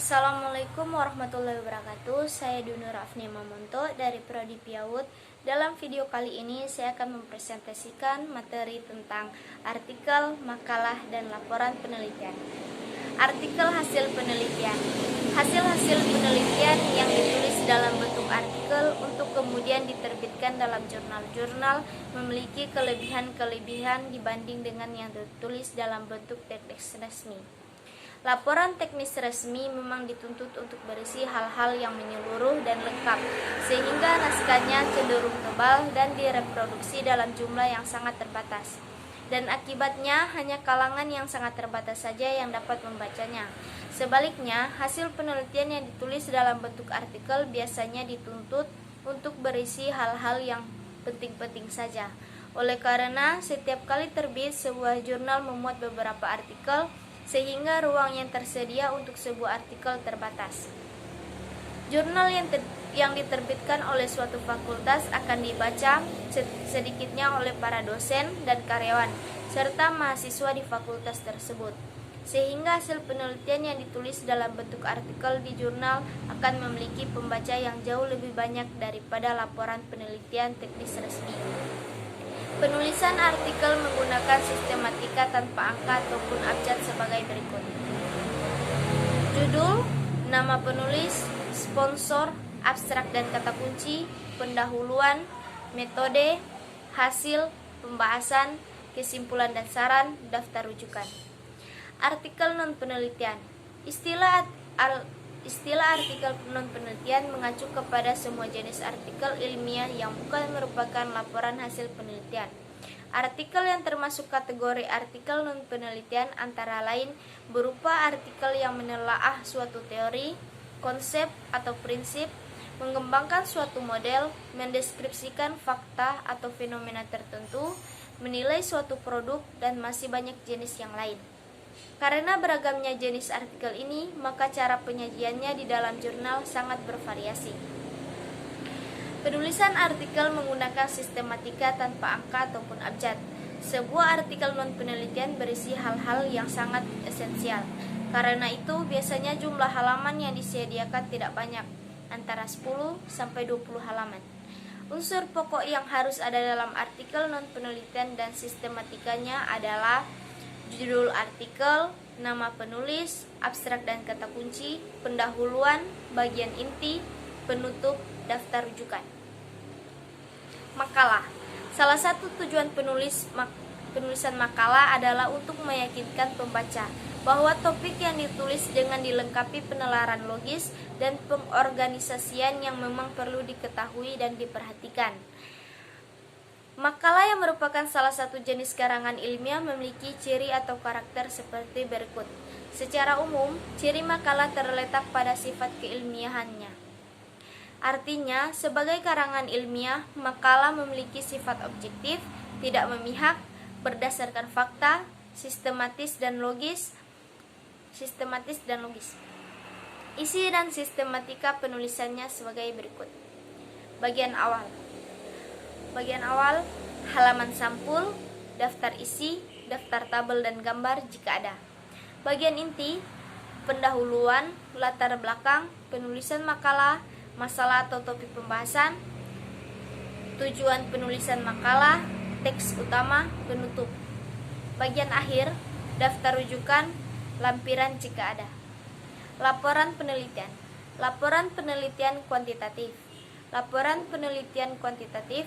Assalamualaikum warahmatullahi wabarakatuh. Saya Dunur Afni Mamonto dari Prodi Piaud. Dalam video kali ini saya akan mempresentasikan materi tentang artikel, makalah, dan laporan penelitian. Artikel hasil penelitian. Hasil-hasil penelitian yang ditulis dalam bentuk artikel untuk kemudian diterbitkan dalam jurnal-jurnal memiliki kelebihan-kelebihan dibanding dengan yang ditulis dalam bentuk teks resmi. Laporan teknis resmi memang dituntut untuk berisi hal-hal yang menyeluruh dan lengkap, sehingga naskahnya cenderung tebal dan direproduksi dalam jumlah yang sangat terbatas. Dan akibatnya hanya kalangan yang sangat terbatas saja yang dapat membacanya. Sebaliknya, hasil penelitian yang ditulis dalam bentuk artikel biasanya dituntut untuk berisi hal-hal yang penting-penting saja. Oleh karena setiap kali terbit sebuah jurnal memuat beberapa artikel, sehingga ruang yang tersedia untuk sebuah artikel terbatas. Jurnal yang diterbitkan oleh suatu fakultas akan dibaca sedikitnya oleh para dosen dan karyawan, serta mahasiswa di fakultas tersebut. Sehingga hasil penelitian yang ditulis dalam bentuk artikel di jurnal akan memiliki pembaca yang jauh lebih banyak daripada laporan penelitian teknis resmi. Penulisan artikel menggunakan sistematika tanpa angka ataupun abjad sebagai berikut. Judul, nama penulis, sponsor, abstrak dan kata kunci, pendahuluan, metode, hasil, pembahasan, kesimpulan dan saran, daftar rujukan. Artikel non-penelitian. Istilah artikel non-penelitian mengacu kepada semua jenis artikel ilmiah yang bukan merupakan laporan hasil penelitian. Artikel yang termasuk kategori artikel non-penelitian antara lain berupa artikel yang menelaah suatu teori, konsep atau prinsip, mengembangkan suatu model, mendeskripsikan fakta atau fenomena tertentu, menilai suatu produk, dan masih banyak jenis yang lain. Karena beragamnya jenis artikel ini, maka cara penyajiannya di dalam jurnal sangat bervariasi. Penulisan artikel menggunakan sistematika tanpa angka ataupun abjad. Sebuah artikel non-penelitian berisi hal-hal yang sangat esensial. Karena itu, biasanya jumlah halaman yang disediakan tidak banyak, antara 10 sampai 20 halaman. Unsur pokok yang harus ada dalam artikel non-penelitian dan sistematikanya adalah judul artikel, nama penulis, abstrak dan kata kunci, pendahuluan, bagian inti, penutup, daftar rujukan. Makalah. Salah satu tujuan penulisan makalah adalah untuk meyakinkan pembaca bahwa topik yang ditulis dengan dilengkapi penelaran logis dan pengorganisasian yang memang perlu diketahui dan diperhatikan. Makalah yang merupakan salah satu jenis karangan ilmiah memiliki ciri atau karakter seperti berikut. Secara umum, ciri makalah terletak pada sifat keilmiahannya. Artinya, sebagai karangan ilmiah, makalah memiliki sifat objektif, tidak memihak, berdasarkan fakta, sistematis dan logis. Isi dan sistematika penulisannya sebagai berikut. Bagian awal, halaman sampul, daftar isi, daftar tabel dan gambar jika ada. Bagian inti, pendahuluan, latar belakang, penulisan makalah, masalah atau topik pembahasan, tujuan penulisan makalah, teks utama, penutup. Bagian akhir, daftar rujukan, lampiran jika ada. Laporan penelitian. Laporan penelitian kuantitatif. Laporan penelitian kuantitatif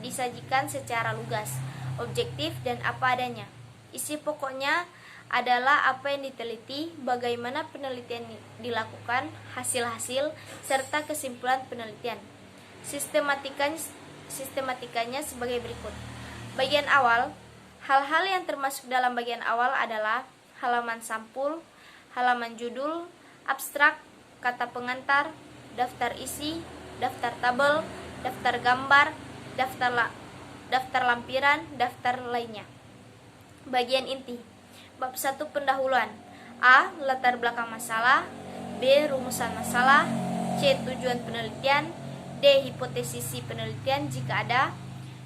disajikan secara lugas, objektif, dan apa adanya. Isi pokoknya adalah apa yang diteliti, bagaimana penelitian dilakukan, hasil-hasil, serta kesimpulan penelitian. Sistematikanya sebagai berikut. Bagian awal, hal-hal yang termasuk dalam bagian awal adalah halaman sampul, halaman judul, abstrak, kata pengantar, daftar isi, daftar tabel, daftar gambar, daftar lampiran, daftar lainnya. Bagian inti. Bab 1 pendahuluan. A. Latar belakang masalah. B. Rumusan masalah. C. Tujuan penelitian. D. Hipotesis penelitian jika ada.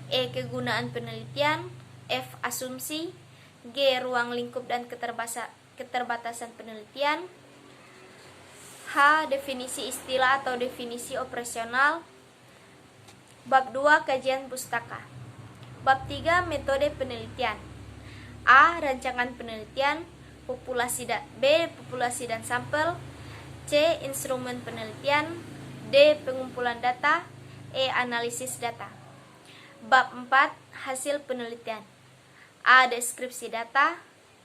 E. Kegunaan penelitian. F. Asumsi. G. Ruang lingkup dan keterbatasan penelitian. H. Definisi istilah atau definisi operasional. Bab 2. Kajian pustaka. Bab 3. Metode penelitian. A. Rancangan penelitian. B. Populasi dan sampel. C. Instrumen penelitian. D. Pengumpulan data. E. Analisis data. Bab 4. Hasil penelitian. A. Deskripsi data.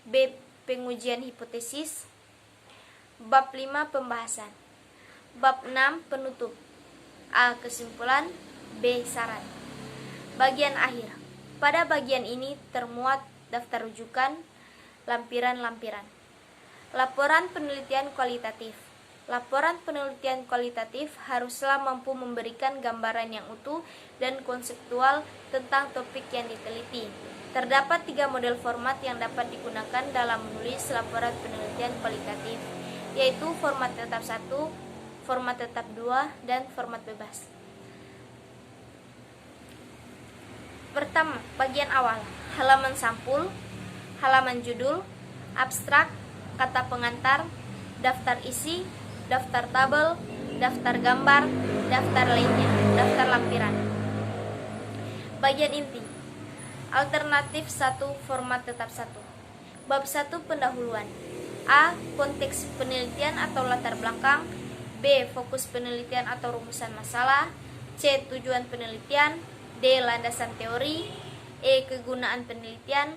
B. Pengujian hipotesis. Bab 5. Pembahasan. Bab 6. Penutup. A. Kesimpulan. B. Saran. Bagian akhir. Pada bagian ini termuat daftar rujukan, lampiran-lampiran. Laporan penelitian kualitatif. Laporan penelitian kualitatif haruslah mampu memberikan gambaran yang utuh dan konseptual tentang topik yang diteliti. Terdapat 3 model format yang dapat digunakan dalam menulis laporan penelitian kualitatif, yaitu format tetap 1, format tetap 2, dan format bebas. Pertama, bagian awal, halaman sampul, halaman judul, abstrak, kata pengantar, daftar isi, daftar tabel, daftar gambar, daftar lainnya, daftar lampiran. Bagian inti. Alternatif 1, format tetap 1. Bab 1, pendahuluan. A. Konteks penelitian atau latar belakang. B. Fokus penelitian atau rumusan masalah. C. Tujuan penelitian. D. Landasan teori. E. Kegunaan penelitian.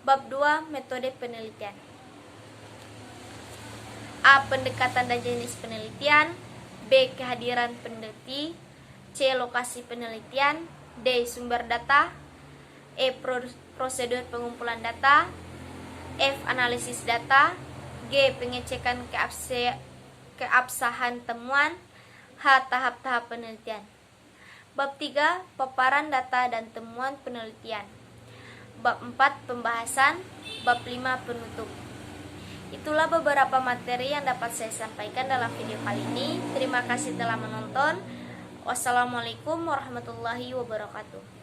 Bab 2, metode penelitian. A. Pendekatan dan jenis penelitian. B. Kehadiran peneliti. C. Lokasi penelitian. D. Sumber data. E. Prosedur pengumpulan data. F. Analisis data. G. Pengecekan keabsahan temuan. H. Tahap-tahap penelitian. Bab 3. Paparan data dan temuan penelitian. Bab 4. Pembahasan. Bab 5. Penutup. Itulah beberapa materi yang dapat saya sampaikan dalam video kali ini. Terima kasih telah menonton. Wassalamualaikum warahmatullahi wabarakatuh.